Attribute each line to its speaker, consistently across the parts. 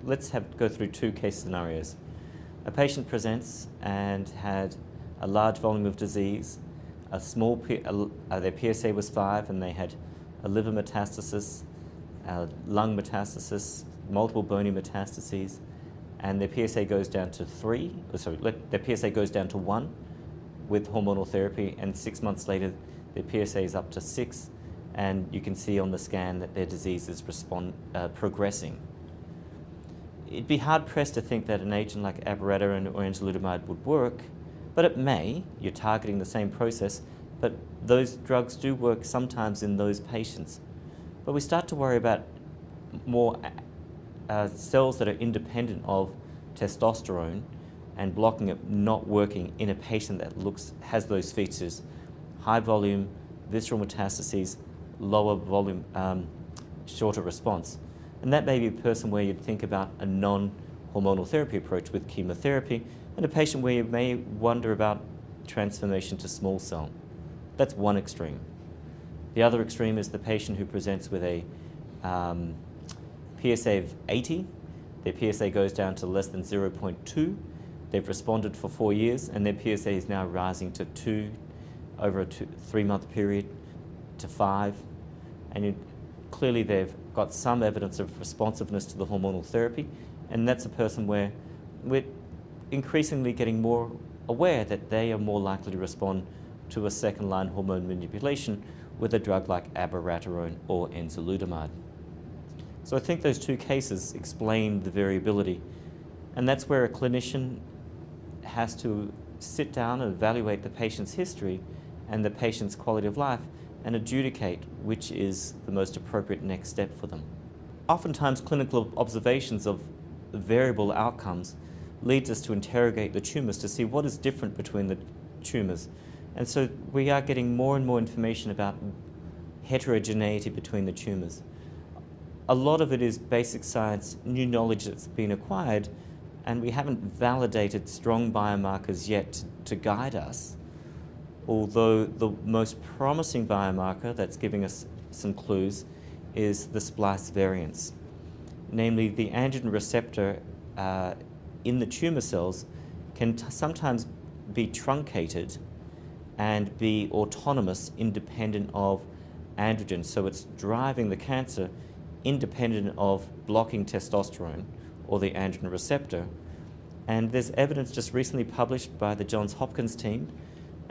Speaker 1: Let's go through two case scenarios. A patient presents and had a large volume of disease, their PSA was 5 and they had a liver metastasis, lung metastasis, multiple bony metastases, and their PSA goes down to 1 with hormonal therapy, and 6 months later their PSA is up to 6, and you can see on the scan that their disease is progressing. It'd be hard-pressed to think that an agent like abiraterone or enzalutamide would work, but it may. You're targeting the same process, but those drugs do work sometimes in those patients. But we start to worry about more cells that are independent of testosterone and blocking it not working in a patient that has those features: high volume, visceral metastases, lower volume, shorter response. And that may be a person where you'd think about a non-hormonal therapy approach with chemotherapy, and a patient where you may wonder about transformation to small cell. That's one extreme. The other extreme is the patient who presents with a PSA of 80. Their PSA goes down to less than 0.2. They've responded for 4 years, and their PSA is now rising to 2 over a 3-month period, to 5. And clearly they've got some evidence of responsiveness to the hormonal therapy, and that's a person where we're increasingly getting more aware that they are more likely to respond to a second-line hormone manipulation with a drug like abiraterone or enzalutamide. So I think those two cases explain the variability, and that's where a clinician has to sit down and evaluate the patient's history and the patient's quality of life and adjudicate which is the most appropriate next step for them. Oftentimes, clinical observations of variable outcomes leads us to interrogate the tumours to see what is different between the tumours. And so we are getting more and more information about heterogeneity between the tumours. A lot of it is basic science, new knowledge that's been acquired, and we haven't validated strong biomarkers yet to guide us. Although the most promising biomarker that's giving us some clues is the splice variants. Namely, the androgen receptor in the tumor cells can sometimes be truncated and be autonomous, independent of androgen. So it's driving the cancer independent of blocking testosterone or the androgen receptor. And there's evidence just recently published by the Johns Hopkins team,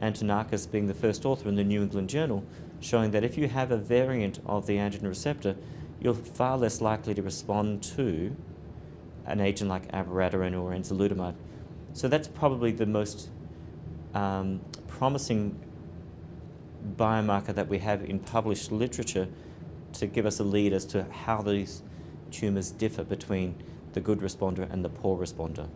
Speaker 1: Antonakis being the first author in the New England Journal, showing that if you have a variant of the androgen receptor, you're far less likely to respond to an agent like abiraterone or enzalutamide. So that's probably the most promising biomarker that we have in published literature to give us a lead as to how these tumours differ between the good responder and the poor responder.